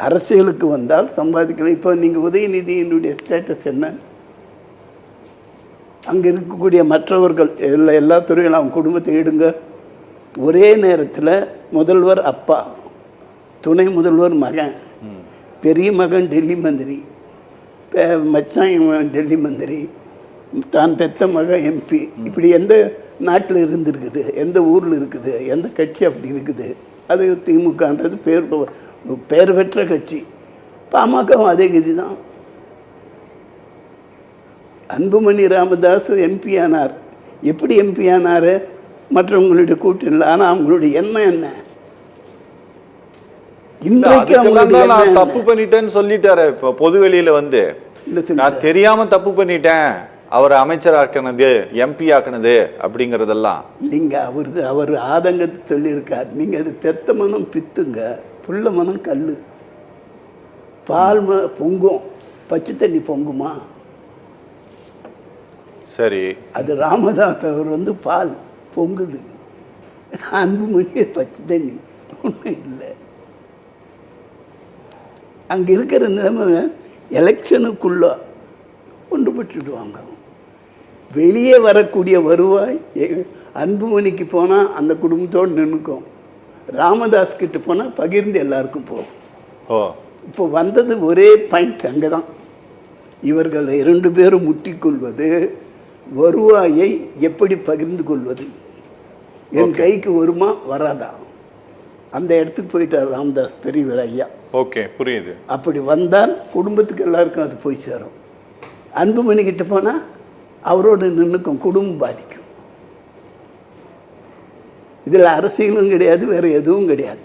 அரசியலுக்கு வந்தால் சம்பாதிக்கலாம். இப்போ நீங்கள் உதயநிதியினுடைய ஸ்டேட்டஸ் என்ன? அங்கே இருக்கக்கூடிய மற்றவர்கள் எல்லா துறையிலும் அவங்க குடும்பத்தை எடுங்க. ஒரே நேரத்தில் முதல்வர் அப்பா, துணை முதல்வர் மகன், பெரிய மகன் டெல்லி மந்திரி, மச்சான் டெல்லி மந்திரி, தான் பெத்த மகன் எம்பி, இப்படி எந்த நாட்டில் இருந்துருக்குது, எந்த ஊரில் இருக்குது, எந்த கட்சி அப்படி இருக்குது? அது திமுகன்றது பெயர் பெற்ற கட்சி. பாமகவும் அதே கதி தான். அன்புமணி ராமதாஸ் எம்பி ஆனார். எப்படி எம்பி ஆனார்? மற்றவங்களுடைய கூட்டணியில். ஆனால் அவங்களுடைய எண்ணம் என்ன? இன்றைக்கு தப்பு பண்ணிட்டேன்னு சொல்லிட்டாரு. இப்போ பொது வெளியில வந்து நான் தெரியாம தப்பு பண்ணிட்டேன், அவர் அமைச்சராக்கினது, எம்பி ஆக்கினது அப்படிங்கிறதெல்லாம் இல்லைங்க. அவர் ஆதங்கத்தை சொல்லியிருக்கார். நீங்கள் அது பெத்த மனம் பித்துங்க, புள்ள மனம் கல். பால் பொங்கும், பச்சை தண்ணி பொங்குமா? சரி, அது ராமதாஸ் அவர் வந்து பால் பொங்குது, அன்புமணி பச்சை தண்ணி ஒன்றும் இல்லை. அங்கே இருக்கிற நிலைமை எலெக்ஷனுக்குள்ள ஒன்றுபட்டுடுவாங்க. வெளியே வரக்கூடிய வருவாய் அன்புமணிக்கு போனால் அந்த குடும்பத்தோடு நின்றுக்கும், ராமதாஸ் கிட்ட போனால் பகிர்ந்து எல்லாருக்கும் போகும். இப்போ வந்தது ஒரே பாயிண்ட் அங்கே தான். இவர்கள் 2 பேரும் முட்டிக்கொள்வது, வருவாயை எப்படி பகிர்ந்து கொள்வது, என் கைக்கு வருமா வராதா, அந்த இடத்துக்கு போயிட்டார் ராமதாஸ் பெரியவர் ஐயா. ஓகே, புரியுது. அப்படி வந்தால் குடும்பத்துக்கு எல்லாருக்கும் அது போய் சேரும். அன்புமணி கிட்ட போனால் அவரோட நின்றுக்கும், குடும்பம் பாதிக்கும். இதில் அரசியலும் கிடையாது, வேறு எதுவும் கிடையாது.